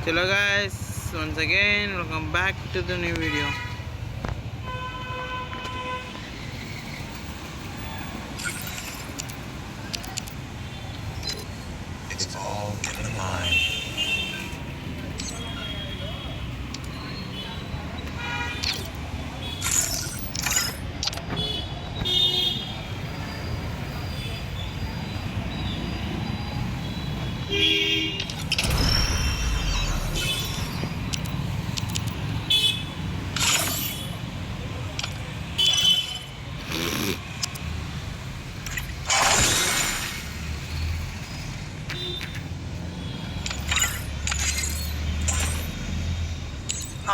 Hello guys, once again welcome back to the new video. It's all in the mind.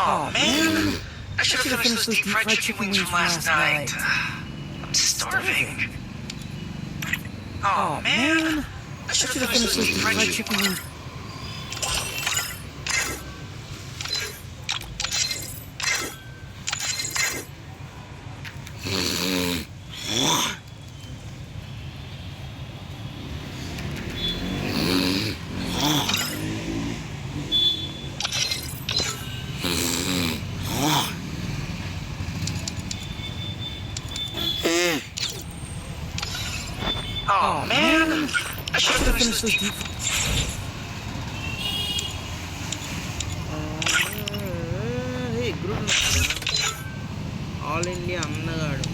Oh man, I should have finished those deep fried chicken wings from last night. I'm starving. Oh man, I should have finished those deep fried chicken wings. Oh man, I should have finished those deep. Hey, group All India అందగాడు.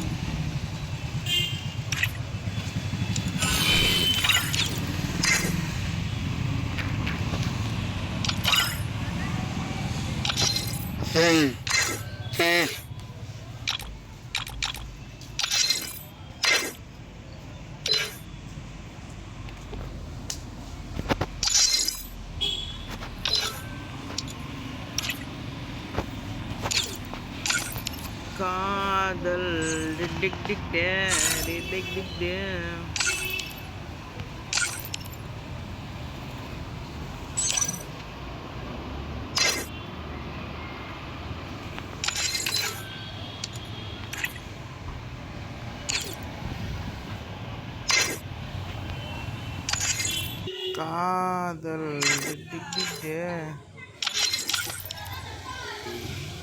కాదల్ డిగ్ డిగ్ డిగ్ డే డిగ్ డిగ్ డిగ్ డే. కాదల్ డిగ్ డిగ్ డిగ్ డే.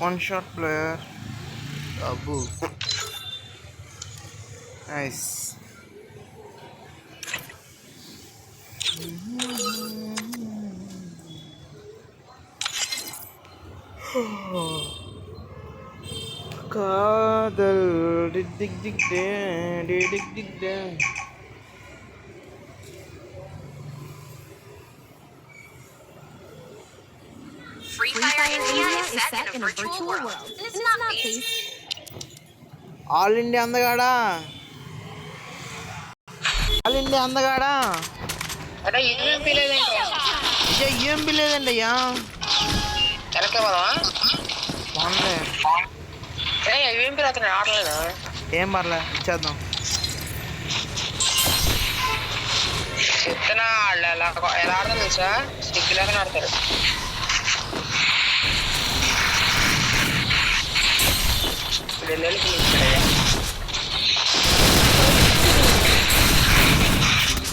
One shot player. Abu. Nice. కాదల్ డిగ్ డిగ్ డిగ్ డే డిగ్ డిగ్ డే. Free Fire India is set in a virtual world. This is not based. All India అందగాడా, ఆల్ ఇండియా అందగాడా. యూఎంపీ లేదండి. యూఎంపీ లేదండి అయ్యా. వెనకే పోదామా? బాగుంది. యూఎంపీ అతను ఆడలేదు. ఏం పర్లే, ఇచ్చేద్దాం. చెప్తున్నా ఎలా ఆడతాను తెలుసా? స్టిక్ లేక ఆడతారు.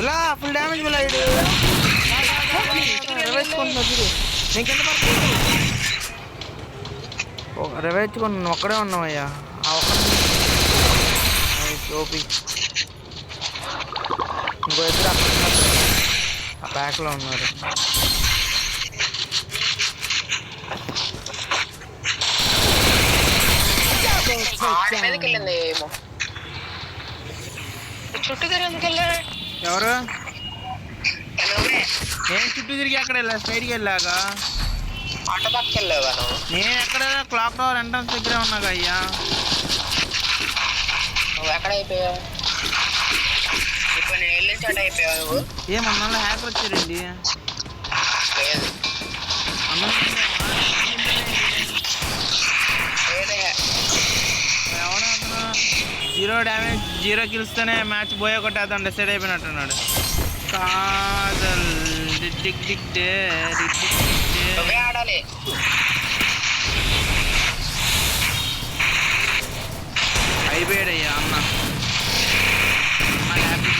ఇలా ఫుల్ డ్యామేజ్ ఇలా ఇడు రెవేచ్చుకుంటున్నా చూడు. నీకెంత పడుతుంది? రెవేచ్చుకున్నాను, ఒక్కడే ఉన్నావయ్యా. ఆ ఒక్క ఓపి. ఇంకో ఇద్దరు అక్కడ ఆ బ్యాక్లో ఉన్నారు. మీదకి వెళ్ళింది ఏమో. చుట్టూ తిరిగి ఎందుకు వెళ్ళా? ఎవరు? నేను చుట్టూ తిరిగి అక్కడ వెళ్ళా, స్ట్రైట్కి వెళ్ళాక. ఆట పక్కకి వెళ్ళావా నువ్వు? నేను ఎక్కడ క్లాక్ టవర్ ఎంట్రన్స్ దగ్గరే ఉన్నాక అయ్యా. నువ్వు ఎక్కడ అయిపోయావు? ఇప్పుడు నేను వెళ్ళిన చోట అయిపోయావు నువ్వు. ఏమన్నా హ్యాకర్ వచ్చారండి. ఎవరు అతను? 0 డ్యామేజ్ 0 కిల్స్తోనే మ్యాచ్ బోయ్ కొట్టేద్దాం డిసైడ్ అయిపోయినట్టున్నాడు. కాదల్ డిగ్ డిగ్ డే ఆడాలి. అయిపోయాడయ్యా అన్న. హ్యాపీ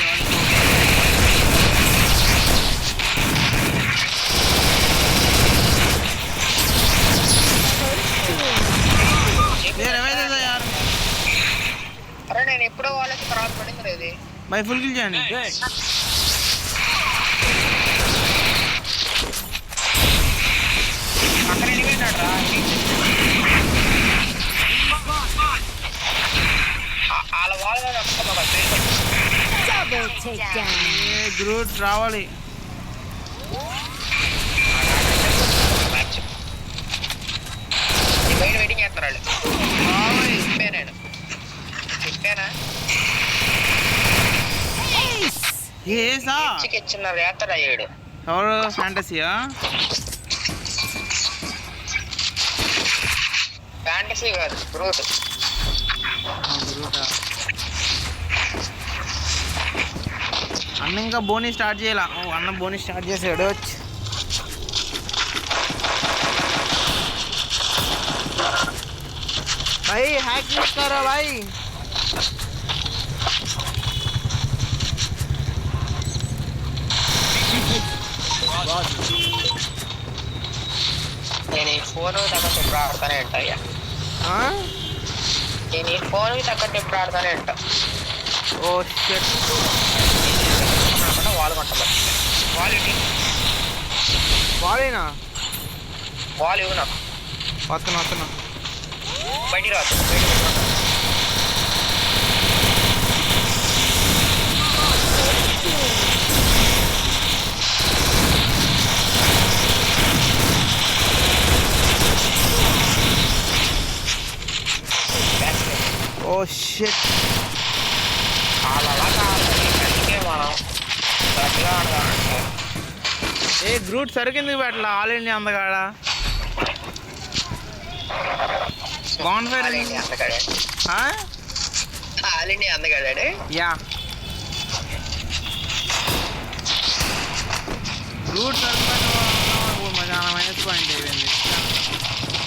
బై ఫుల్ కిల్ చేయండి. అక్కడ వెళ్ళిపోయినాడు రా. వాళ్ళ వాళ్ళ Double takedown. గ్రూట్ రావాలి. బయట వెయిటింగ్ చేస్తున్నారు వాళ్ళు. చెప్పానా ఏసా చిన్నారు వేస్తాడు అయ్యాడు. ఎవరు ఫ్యాంటసీయా? ఫ్యాంటసీ కాదు గ్రూట్. గ్రూటా? అన్న ఇంకా బోనీ స్టార్ట్ చేయాల. అన్న బోనీ స్టార్ట్ చేసాడు. भाई हैक यूज करो भाई. నేను ఈ ఫోన్ తగ్గట్టు ఎప్పుడు ఆడతానే ఉంటా. నేను ఈ ఫోన్ తగ్గట్టు ఎప్పుడు ఆడతానే ఉంటా. Oh shit. వాళ్ళు కొంటారు క్వాలిటీ వాడేనా? వాళ్ళు ఇవ్వు నాకు. వస్తున్నా. బయటికి రాదు. Oh shit. అలా కాదు మనం గట్టిగా ఆడదామంటే. ఏ గ్రూట్ సరికింది పెట్టలా ఆల్ ఇండియా అందగాడ. బాన్ఫైర్ ఆల్ ఇండియా అందగాడే. యా గ్రూట్ సరిపోయిన చాలా మైనస్ పాయింట్ అయిపోయింది.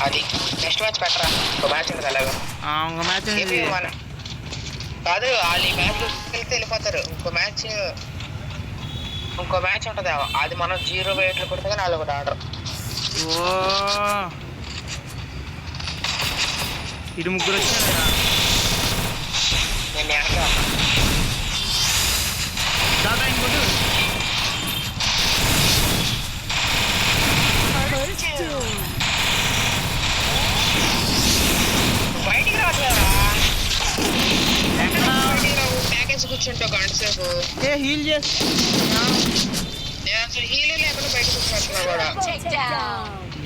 అది నెక్స్ట్ మ్యాచ్ పెట్టరా. ఒక మ్యాచ్ ఉంటుంది అలాగా. ఇంకో మ్యాచ్ ఇది మన కాదు వాళ్ళు ఈ మ్యాచ్ వెళ్తే వెళ్ళిపోతారు. ఇంకో మ్యాచ్ ఉంటుంది. అది మనం 0 వెయిట్లు కొడితే కానీ వాళ్ళు ఒకటి ఆర్డర్. ఓ ఇటు ముగ్గురు వచ్చారా? నేను వెనక దాదా ఇంకోటి బయటికి రావట్లేదా? ప్యాకేజ్ కూర్చుంటావు గంట సేపు. ఏ హీల్ చేస్తా. నేను అసలు హీల్ లేకుండా బయట కూర్చోట్టున్నా కూడా.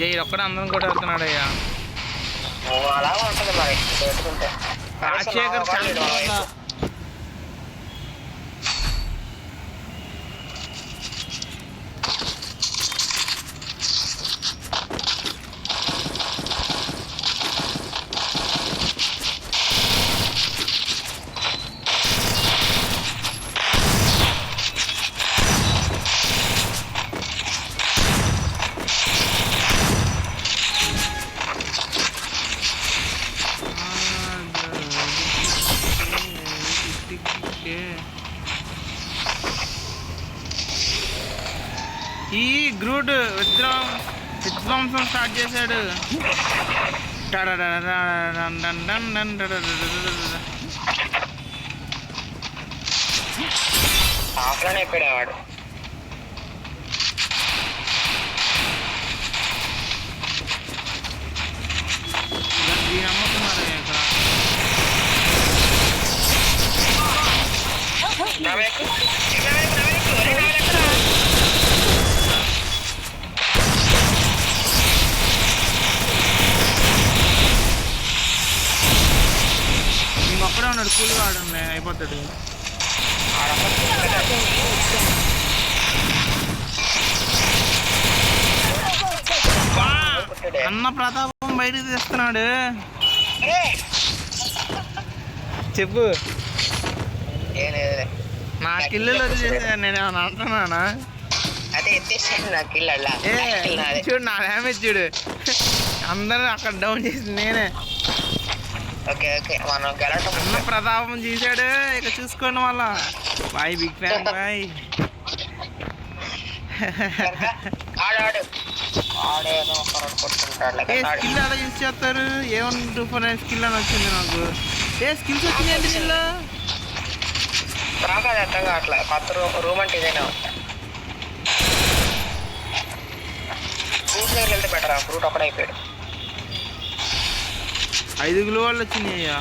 జై ఒక్కడే అందరం కూడా వెళ్తున్నాడు అయ్యా. అలాగే ఉంటుంది మరి పెట్టుకుంటే. రాజశేఖర్ చాలా ఈ గ్రూట్ విధ్వంసం స్టార్ట్ చేశాడు. ఆఫ్లైన్ అయిపోయాడు. దీని అమ్ముతున్నారు ఇక్కడ. ఇంకొక్కడే ఉన్నాడు. కూల్ వాడు అయిపోతాడు. అన్న ప్రతాపం బయటకు తీస్తున్నాడు. చెప్పు. నా కిల్లులు వదిలేసా. నేను ఏమన్నా అంటున్నానా? అదే ఎత్తేసాను నా కిల్లు. చూడు నా డ్యామేజ్ చూడు. అందరూ అక్కడ డౌన్ చేసి నేనే. ఓకే ఓకే మనం గెలవటం. అన్న ప్రతాపం చేశాడు. ఇక చూసుకోండి వాళ్ళ బాయ్. Big fan boy. ఆడాడు ఆడేదో కొట్టుకుంటాడు. ఏ స్కిల్ అలా యూజ్ చేస్తారు? ఏమన్నా స్కిల్ అని వచ్చింది నాకు. ఏ స్కిల్స్ వచ్చినాయండి దీనిలో? నాకు అది అర్థం కావట్లే కొత్త రూమ్ అంటే ఇదేనా ఫ్రూట్ దగ్గర వెళ్తే బెటర్ ఫ్రూట్ ఒకటే అయిపోయాడు 5 గ్లూ వాళ్ళు వచ్చినాయి అయ్యా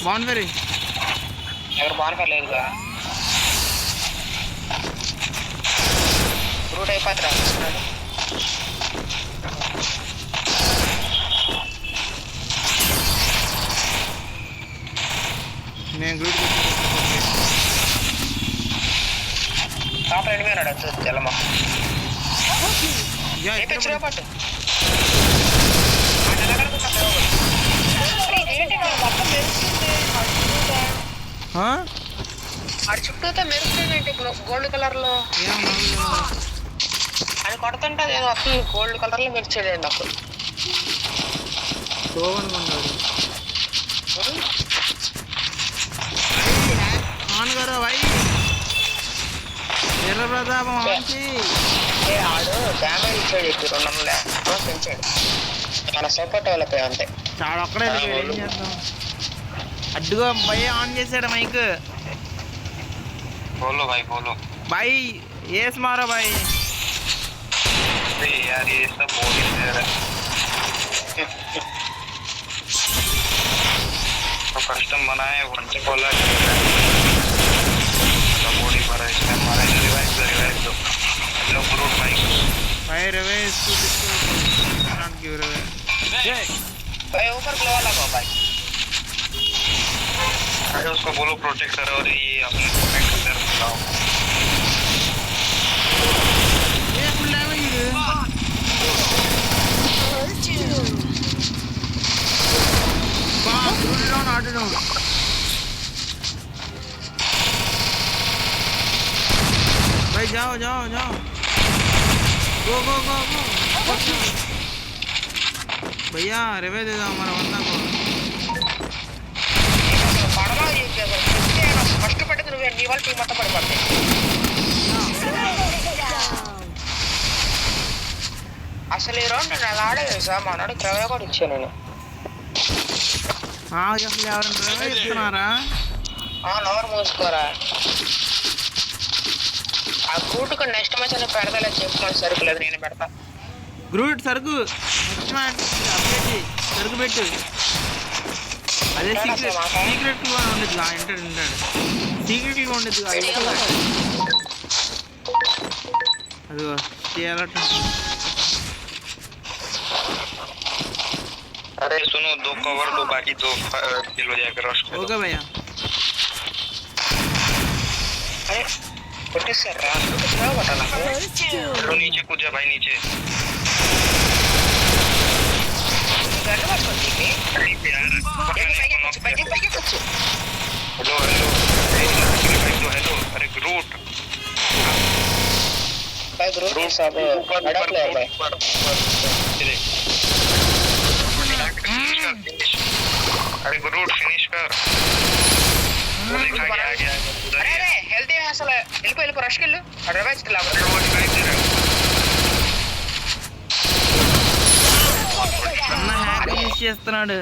బాగుంది ఎవరు బాగా లేదుగా ఫ్రూట్ అయిపోతురా నేను గ్రూప్ టాప్ రెండు మీద తెల్లమ్మ పట్టు అది చుట్టూతో మెరుస్తుందంటే ఇప్పుడు గోల్డ్ కలర్ లో అది కొడుతుంటే ఏదో వస్తుంది గోల్డ్ కలర్ లో మెరిచేది నాకు ఎర్ర ప్రతాపం ఆడు డ్యామేజ్ ఇచ్చాడు ఇప్పుడు 200 పెంచాడు మన సపోర్ట్ వాళ్ళపై అంతే చాలా ఒక్కడే ఏం చేద్దాం అడ్డుగా భయ ఆన్ చేశాడు మైక్ बोलो भाई बोलो भाई येस मारो भाई अरे यार ये सब बोरिंग है यार तो कस्टम बनाए वन से बोला तो बोरी मारा इसमें हमारा रिवाइव दो लो फ्रूट भाई रिवाइव टू नॉट गिव रिवाइव भाई ऊपर ग्लो वाला को भाई अरे उसको बोलो प्रोटेक्टर और ये अपने प्रोटेक्टर बताओ ये फुल डैमेज है बाप रे डाउन आउट डाउन भाई जाओ जाओ जाओ गो गो गो गो भैया रिवाइव दे दो हमारा बंदा को ఫస్ట్ పట్టింది నువ్వే నీ వాళ్ళ టీం మొత్తం పడిపోతాయి అసలు ఈ రౌండ్ నేను అలా ఆడలేదు సార్ మా నాడు క్రవే కూడా ఇచ్చాను నేను అసలు ఎవరైనా ఇస్తున్నారా నవరు మూసుకోరా ఆ గ్రూట్కు నెక్స్ట్ మ్యాచ్ అని పెడతలేదు చెప్పుకోండి సరుకులేదు నేను పెడతా గ్రూట్ సరుకు నెక్స్ట్ మ్యాచ్ అప్డేట్ సరుకు పెట్టు అదే సీక్రెట్ గా ఉండదు ఇంటాడు సీక్రెట్ గా ఉండదు అదిగో చేయాలట अरे सुनो 2 कवर दो बाकी 2 किलो जाकर रश करो ओके भैया अरे కొట్టేసారు రా కొట్టేసారు కొట్టాలా लो नीचे कूद जा भाई नीचे గంట పట్టుకోండి हेलो हेलो अरे ग्रूट भाई ग्रूट सब अड़क ले भाई अरे ग्रूट फिनिश कर अरे अरे हेल्दी అసలు వెళ్ళిపో రష్కి వెళ్ళు అడ్వాన్స్ అన్న హ్యాక్ యూస్ చేస్తున్నాడు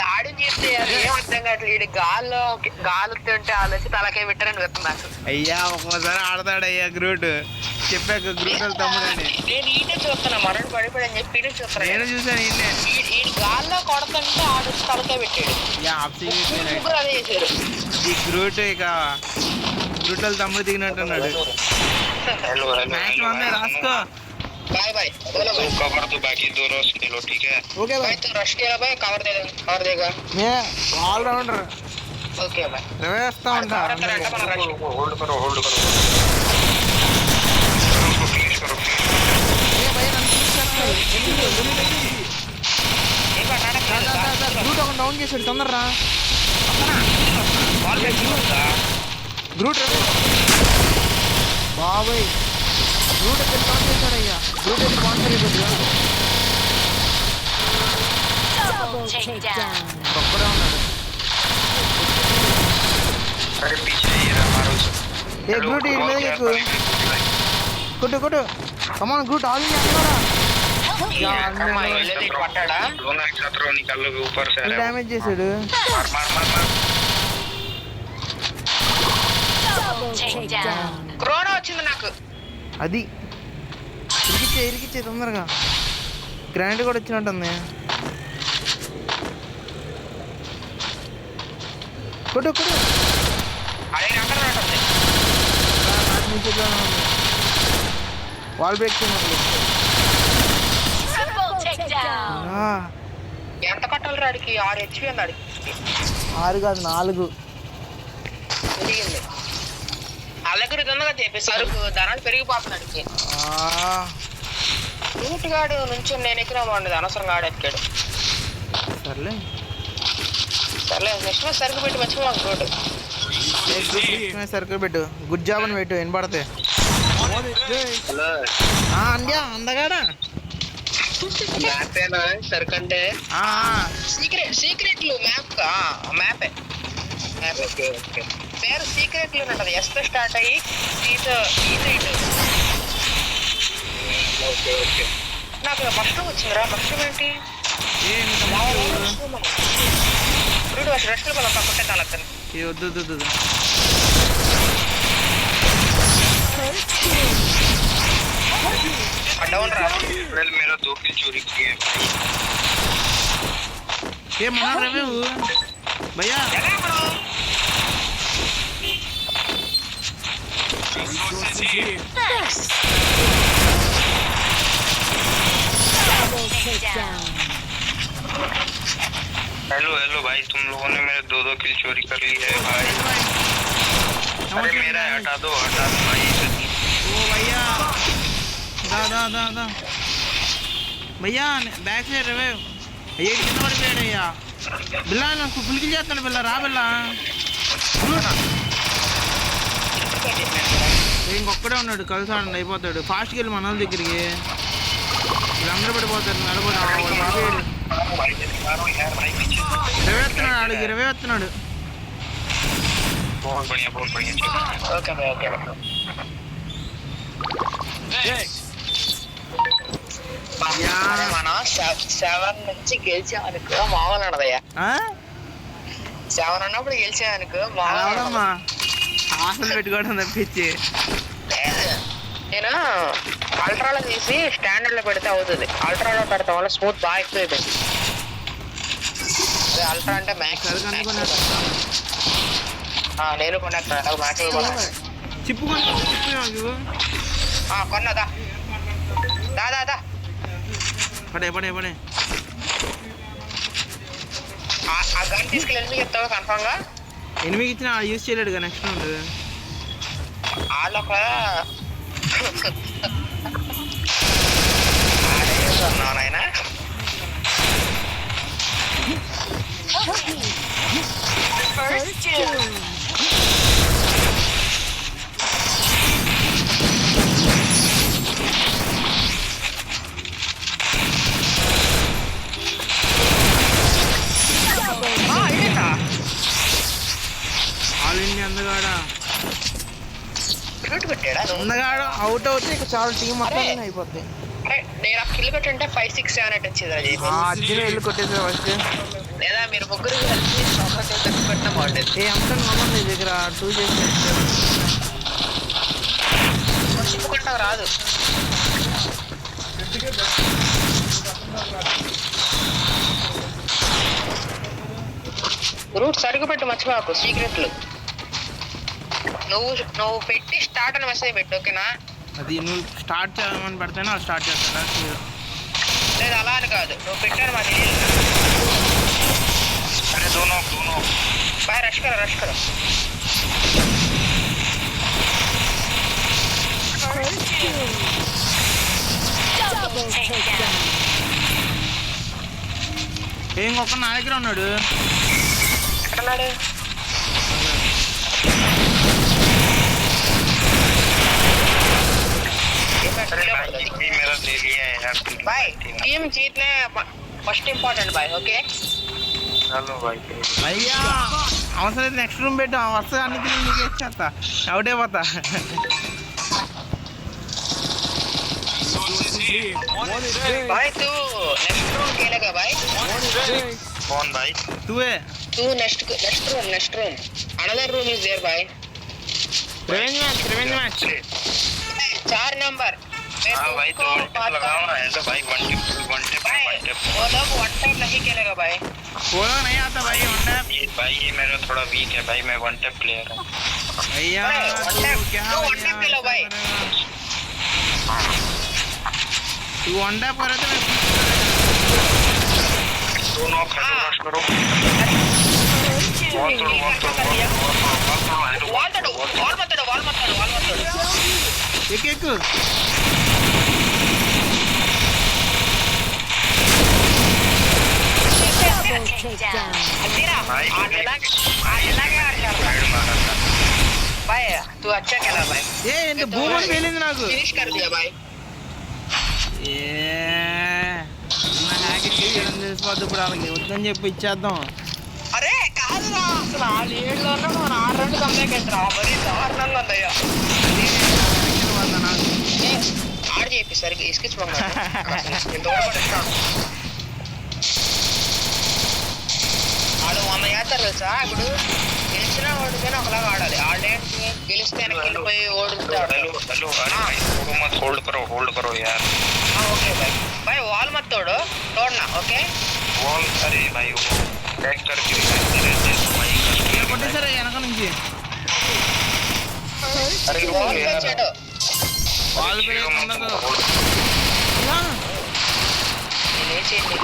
ఆడు చేస్తే ఏమర్థం కావట్లేదు వీడు గాలు తింటే ఆలోచి తలకే పెట్టారని చెప్తాను నాకు అయ్యా ఒక్కోసారి ఆడతాడు అయ్యా గ్రూట్ చెప్పాక గ్రూట్ తమ్ముడని నేను ఈయనే చూస్తున్నా మరొకటి పడిపోయి అని చెప్పి ఈయనే చూస్తున్నా నేను చూసాను ఈయనే ఈ గాల్లో కొడుతుంటే ఆడు తలకే పెట్టాడు ముగ్గురు అదే చేశారు ఈ గ్రూట్ ఇక గ్రూట్ వాళ్ళ తమ్ముడు దిగినట్టున్నాడు మ్యాచ్ వందే రాసుకో बाय बाय बोलो भाई कवर तो बाकी 2 रश खेलो ठीक है ओके भाई तो रश किया भाई कवर देगा मैं ऑलराउंडर ओके भाई रेवेस्ता ఉంటా होल्ड करो उसको फिनिश करो ए भाई నన్ను చూస్తాను ఏ బటాడా గ్రూట్ ఒక డౌన్ చేసాడు తొందరరా బాల్ పెట్టిందా గ్రూట్ బాబాయ్ గ్రూట్ ఎక్కడ డౌన్ చేశాడయ్యా గ్రూట్ ఎక్కడ స్పాన్సర్ అయిపోతుందా Double takedown. ఒక్కడే ఉన్నాడు अरे पीछे ही रहा मारो उसे ఏ గ్రూట్ ఈ మీద ఎక్కు కొట్టు కొట్టు కమాన్ గ్రూట్ ఆల్ ఇన్ అన్నరా अम्मा ये ले पट्टाड़ा दोनों एक साथ रो निकालोगे ऊपर से డ్యామేజ్ చేసాడు मार Takedown. క్రోనో వచ్చింది నాకు అది ఇరికిచ్చే తొందరగా గ్రాండ్ కూడా వచ్చినట్టుంది కొట్టు కొట్టు అరే అక్కడ ఉంటుంది వాల్ బ్రేక్ చేయమని Triple takedown. ఎంత కట్టాలి రాడికి 6 HP ఉంది ఆడికి 6 కాదు 4 పెరిగింది అలాగే తొందరగా చెప్పి సరుకు ధనాలు పెరిగిపోతున్నాడికి రూట్ గాడు నుంచి నేను ఎక్కినా బాగుండదు అనవసరంగా ఆడెక్కాడు సర్లే సర్లే నెక్స్ట్ మ్యాచ్ సరుకు పెట్టి మంచిగా రోడ్ సర్కిల్ పెట్టు గుడ్ జాబ్ అని పెట్టు వినపడితే అండ్యా అందగాడా మ్యాపేనా సరుకు అంటే సీక్రెట్లు మ్యాపే పేరు సీక్రెట్లు ఉంటుంది ఎస్తో స్టార్ట్ అయ్యి నాకు మష్రూమ్ వచ్చిందిరా మష్రూమ్ ఏంటి ఇప్పుడు రెస్ట్లు మనం పక్కనే కాలక్కని వద్దు డౌన్ రా मेरा 2 किल चोरी किए ఏ మనా రవే భయ్యా हेलो भाई तुम लोगों ने मेरे 2 किल चोरी कर ली है भाई अरे मेरा हटा दो भाई ఓ భయ్యా దా భయ్యా బ్యాక్ సైడ్ రవే అయ్యే కింద పడిపోయాడు అయ్యా బిల్లా నాకు పులికి చేస్తాను బిల్లా రా బిల్లా ఇంకొక్కడే ఉన్నాడు కలిసి ఆడండి అయిపోతాడు ఫాస్ట్కి వెళ్ళి మన వాళ్ళ దగ్గరికి వీళ్ళందరూ పడిపోతారు నడబడి 20 వస్తున్నాడు ఆడికి 20 వస్తున్నాడు ఓకే भाई ఓకే మనం 7 నుంచి గెలిచామనుకో మామూలు ఉండదయ్యా 7 అన్నప్పుడు గెలిచామనుకో మామూలమ్మా ఆశలు పెట్టుకోవడం తప్పించి నేను అల్ట్రాలో తీసి స్టాండర్డ్ లో పెడితే అవుతుంది అల్ట్రాలో పెడతాం వల్ల స్మూత్ బాగా ఎక్కువ అయిపోయింది అల్ట్రా అంటే మ్యాక్స్ నేను కొన్నా మ్యాక్స్ చిప్పు కొన్నదా దాదా పడే ఆ గన్ తీసుకెళ్ళి ఎందుకు చెప్తావా కన్ఫామ్ గా ఎనిమిది ఇచ్చిన యూజ్ చేయలేడు నెక్స్ట్ రౌండ్ వాళ్ళొక నాయన First doom. ఆల్ ఇండియా అందగాడా పెట్టాడా అందగాడు అవుట్ అవుతే ఇక చాలా టీం మొత్తం అయిపోద్ది నేను ఆ కిల్ కొట్టుంటే 5, 6, 7 8 వచ్చింది అర్జున్ వెళ్ళి కొట్టేసారు ఫస్ట్ లేదా మీరు ముగ్గురు కలిసి పెట్టిన బాగుండేది ఏ అంతా మమ్మల్ని నీ దగ్గర 2 చేసి చిప్పుకుంటావు రాదు రూట్ సరిగ్గా పెట్టు మర్చిపోకు సీక్రెట్లు నువ్వు పెట్టి స్టార్ట్ అని మెసేజ్ పెట్టు ఓకేనా అది నువ్వు స్టార్ట్ చేయమని పెడితేనే అది స్టార్ట్ చేస్తాడా లేదు అలా అని కాదు నువ్వు పెట్టాను మా తెలియదు అరే దోనో బాయ్ రష్ కరో Double takedown. ఏం ఒక్క నా దగ్గర ఉన్నాడు ఎక్కడున్నాడు भाई टीम जीतने फर्स्ट इम्पोर्टेंट भाई ओके हेलो भाई भैया అవసరం అయితే నెక్స్ట్ రూమ్ పెట్టు వరుసగా అన్ని తిరిగి నీకు ఇచ్చేస్తా అవుట్ అయిపోతా भाई तू नेक्स्ट रूम खेलेगा भाई कौन भाई? तुए तू next room another room is there भाई रिवेंज मैच 4 नंबर हाँ भाई तो वन टिप लगाओ ना ऐसा भाई वन टिप वो लोग वन टाइम नहीं खेलेगा भाई वो लोग नहीं आता भाई वन टैप ये भाई ये मेरा थोड़ा वीक है भाई मैं वन टिप प्लेयर हूँ भैया भाई, one तू tap, क्या तू one tap ले लो भाई। तू वन टैप करे तो मैं दोनों खतरनाक करो वॉल मत एक एक भाई तू अच्छा खेला भाई ఏ ఎంత భూమి పేలింది నాకు फिनिश कर दिया भाई ఏ నా హ్యాక్ చేయడం తెలిసిపోద్దు ఇప్పుడు వాళ్ళకి వద్దని చెప్పి ఇచ్చేద్దాం అరే కాదురా అసలు ఆ లీడ్లో మనం 6 కంప్లీట్ చేద్దాం మరి దారుణంగా ఉందయ్యా ఆడు చెప్పి సరిగ్గా ఇసుకించుకోండి ఆడు 100 చేస్తారు తెలుసా ఇప్పుడు గెలిచినా ఓడిపోయినా ఒకలాగా ఆడాలి ఆడేంటి గెలిస్తే వెనక్కి వెళ్ళిపోయి ఓడితే हेलो हेलो अरे भाई थोड़ा मत होल्ड करो यार ओके भाई भाई वॉल मत तोड़ना ओके वॉल अरे भाई वो बैक करके धीरे भाई కొట్టేసరే వెనక నుంచి अरे वॉल पे यार चढ़ो వాళ్ళు పేరు ఉండదు నేనే చేయండి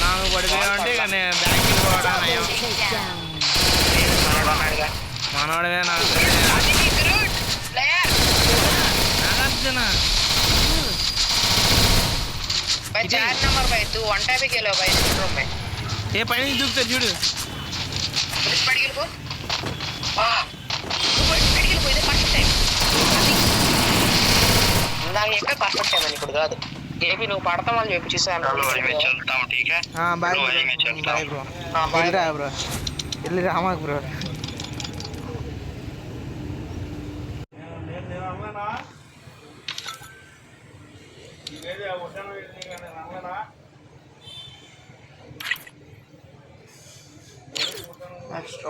నాకు పడిపోయావంటే ఇక నేను బ్యాక్ వెళ్ళిపోవడా నయం మనోడవే నాకు అది నీ గ్రూట్ ప్లేయర్ నాగార్జున भाई 4 नंबर भाई तू वन टाइप ही खेलो भाई रूम में ఏ పైన నుంచి దూకుతా చూడు पुलिस पड़ गई को हां तू पड़ गई को इधर फर्स्ट टाइम ना ये पे फर्स्ट टाइम అని ఇప్పుడు కాదు ఏబీ నువ్వు పడతాం అని చెప్పి చూసాను चलो भाई मैं चलता हूँ ठीक है బాయ్ चलो भाई मैं चलता బాయ్ हूँ బ్రో हां बाय వెళ్ళిరా బ్రో వెళ్ళి రామాకు బ్రో नेक्स्ट